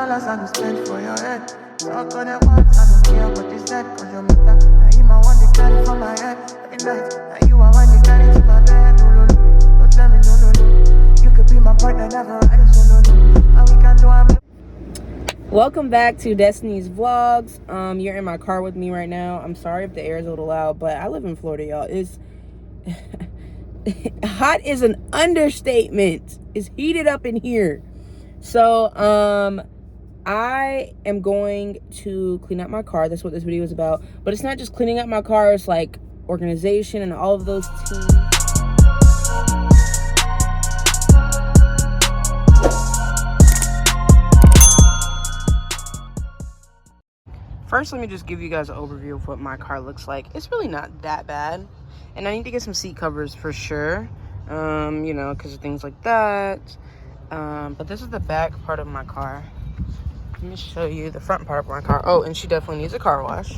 dollars I go spend for your head. Talk on that once, I don't care what they said. Cause your mother, now you my one they carry for my head. Every night, now you are one they carry to my bed. No, no, no, don't tell me no, no, no. You could be my partner, never ride it solo, no. And we can do it. Welcome back to Destiny's Vlogs. You're in my car with me right now. I'm sorry if the air is a little loud, but I live in Florida, y'all. It's hot is an understatement. It's heated up in here. So, I am going to clean out my car. That's what this video is about. But it's not just cleaning out my car. It's like organization and all of those teams. First, let me just give you guys an overview of what my car looks like. It's really not that bad. And I need to get some seat covers for sure. You know, because of things like that. But this is the back part of my car. Let me show you the front part of my car. Oh, and she definitely needs a car wash.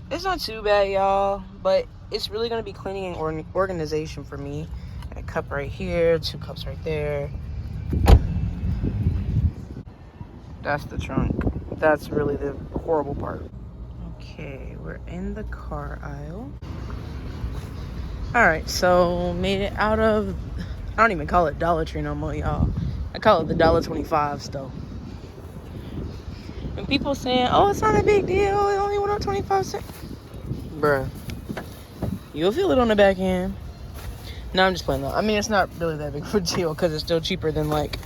It's not too bad, y'all. But it's really going to be cleaning and organization for me. A cup right here. 2 cups right there. That's the trunk. That's really the horrible part. Okay, we're in the car aisle. Alright, so made it out of, I don't even call it Dollar Tree no more, y'all. I call it the $1.25 still. And people saying, oh, it's not a big deal, it only went up 25 cents. Bruh, you'll feel it on the back end. No, I'm just playing though. I mean, it's not really that big of a deal because it's still cheaper than like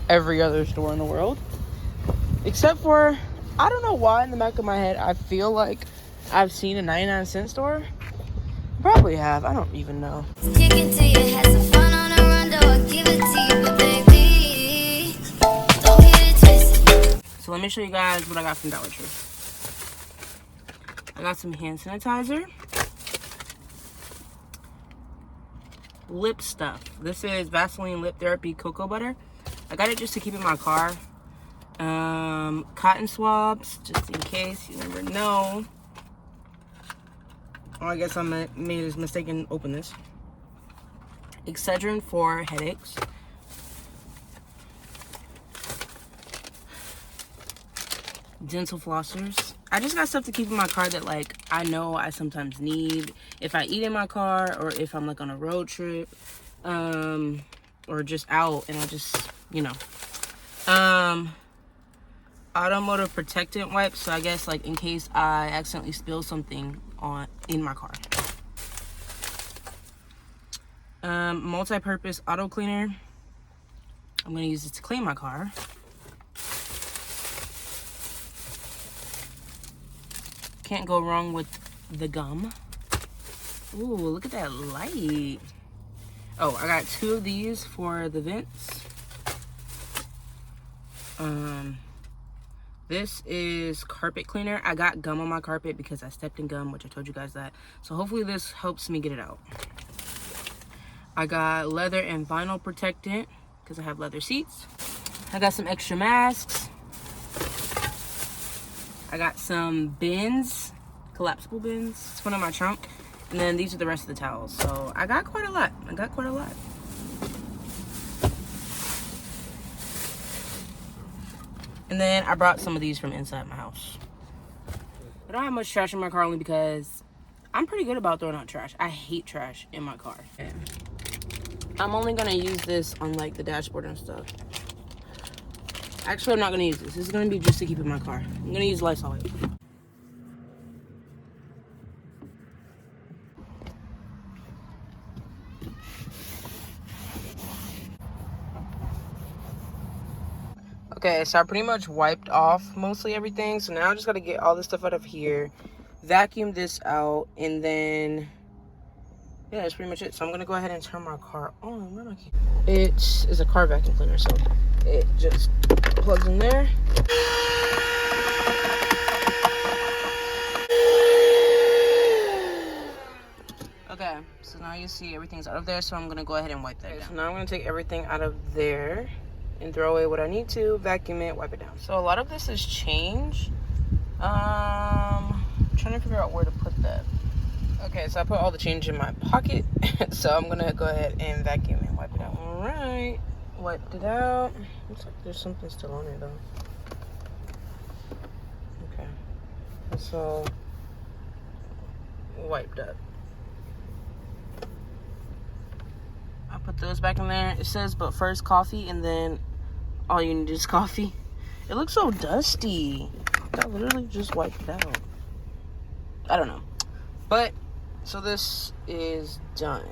every other store in the world. Except for, I don't know why in the back of my head, I feel like I've seen a 99-cent store. Probably have. I don't even know. Kick it to you, had some fun on a rondo. I'll give it to you, but baby, don't get it twisted. So let me show you guys what I got from Dollar Tree. I got some hand sanitizer. Lip stuff. This is Vaseline Lip Therapy Cocoa Butter. I got it just to keep in my car. Cotton swabs, just in case, you never know. Oh, I guess I made a mistake and open this. Excedrin for headaches. Dental flossers. I just got stuff to keep in my car that like I know I sometimes need if I eat in my car or if I'm like on a road trip, or just out and I just, you know. Automotive protectant wipes, so I guess like in case I accidentally spill something in my car. Multi-purpose auto cleaner. I'm gonna use this to clean my car. Can't go wrong with the gum. Ooh, look at that light. Oh, I got 2 of these for the vents. This is carpet cleaner. I got gum on my carpet because I stepped in gum, which I told you guys that. So hopefully this helps me get it out. I got leather and vinyl protectant because I have leather seats. I got some extra masks. I got some bins, collapsible bins. It's one in my trunk. And then these are the rest of the towels. So I got quite a lot. And then I brought some of these from inside my house. I don't have much trash in my car only because I'm pretty good about throwing out trash. I hate trash in my car. I'm only gonna use this on like the dashboard and stuff. Actually, I'm not gonna use this. This is gonna be just to keep in my car. I'm gonna use Lysol wipe. Okay, so I pretty much wiped off mostly everything. So now I just got to get all this stuff out of here, vacuum this out, and then, yeah, that's pretty much it. So I'm going to go ahead and turn my car on. Where am I? It is a car vacuum cleaner, so it just plugs in there. Okay, so now you see everything's out of there, so I'm going to go ahead and wipe that down. So now I'm going to take everything out of there and throw away what I need to, vacuum it, wipe it down. So a lot of this is change. I'm trying to figure out where to put that. Okay, so I put all the change in my pocket. So I'm gonna go ahead and vacuum and wipe it out. All right, wiped it out. Looks like there's something still on it though. Okay. It's all wiped up. I put those back in there. It says, but first coffee, and then all you need is coffee. It looks so dusty. I literally just wiped it out. I don't know. But, so this is done.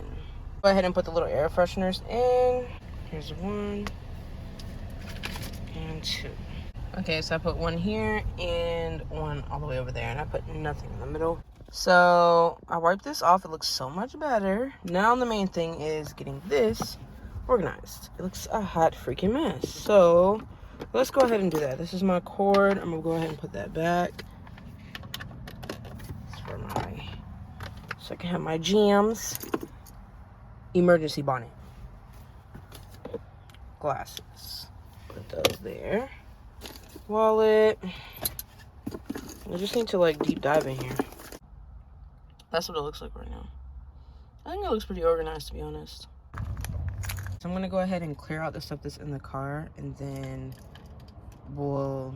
Go ahead and put the little air fresheners in. Here's 1 and 2. Okay, so I put 1 here and 1 all the way over there, and I put nothing in the middle. So I wiped this off. It looks so much better. Now the main thing is getting this organized. It looks a hot freaking mess. So let's go ahead and do that. This is my cord. I'm gonna go ahead and put that back. It's for my, so I can have my jams. Emergency bonnet. Glasses. Put those there. Wallet. I just need to like deep dive in here. That's what it looks like right now. I think it looks pretty organized, to be honest. So I'm gonna go ahead and clear out the stuff that's in the car, and then we'll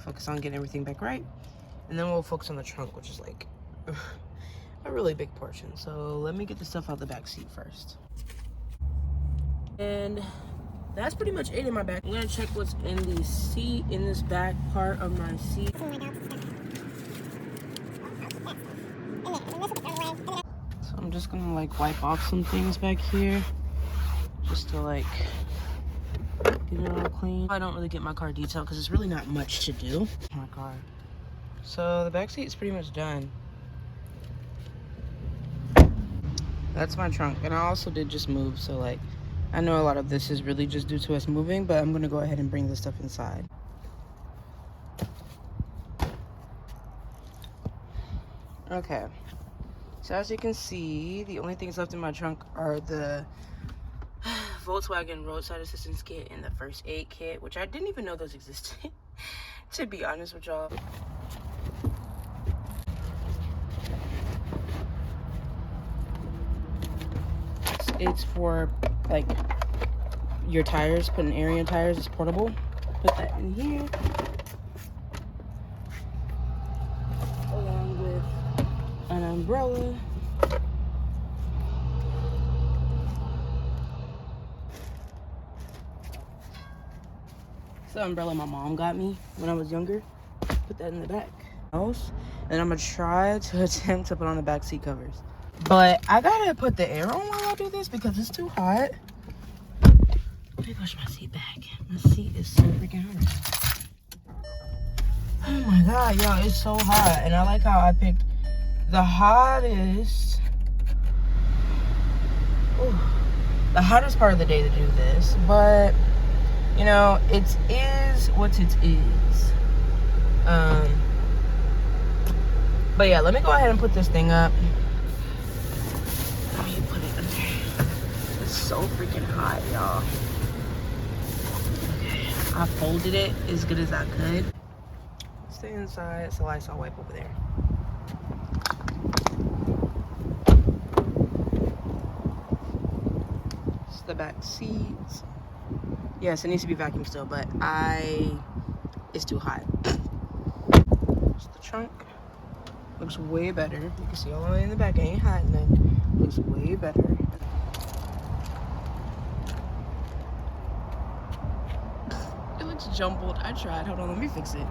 focus on getting everything back right. And then we'll focus on the trunk, which is like a really big portion. So let me get the stuff out the back seat first. And that's pretty much it in my back. I'm gonna check what's in the seat, in this back part of my seat. So I'm just gonna like wipe off some things back here, just to like get it all clean. I don't really get my car detailed because it's really not much to do. My car. So the back seat is pretty much done. That's my trunk, and I also did just move, so like I know a lot of this is really just due to us moving, but I'm gonna go ahead and bring this stuff inside. Okay, so as you can see, the only things left in my trunk are the Volkswagen roadside assistance kit and the first aid kit, which I didn't even know those existed, to be honest with y'all. It's for like your tires, putting air in your tires. It's portable. Put that in here, along with an umbrella. It's the umbrella my mom got me when I was younger. Put that in the back. And I'm gonna try to attempt to put on the back seat covers. But I gotta put the air on while I do this because it's too hot. Let me push my seat back. My seat is so freaking hot. Oh my god, y'all, it's so hot. And I like how I picked the hottest, the hottest part of the day to do this. But, you know, it is what it is. But yeah, let me go ahead and put this thing up. Let me put it under. It's so freaking hot, y'all. Okay, I folded it as good as I could. Stay inside. It's a Lysol wipe over there. It's the back seats. Yes, it needs to be vacuumed still, but it's too hot. It's the trunk. Looks way better. You can see all the way in the back. It ain't hot, and then looks way better. It looks jumbled. I tried. Hold on, let me fix it.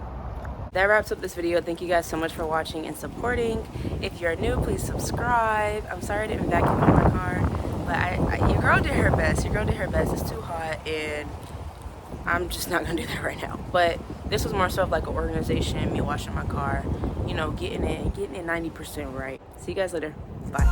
That wraps up this video. Thank you guys so much for watching and supporting. If you're new, please subscribe. I'm sorry I didn't vacuum out my car, but your girl did her best. Your girl did her best. It's too hot, and I'm just not gonna do that right now. But this was more so of like an organization, me washing my car, you know, getting it 90% right. See you guys later. Bye.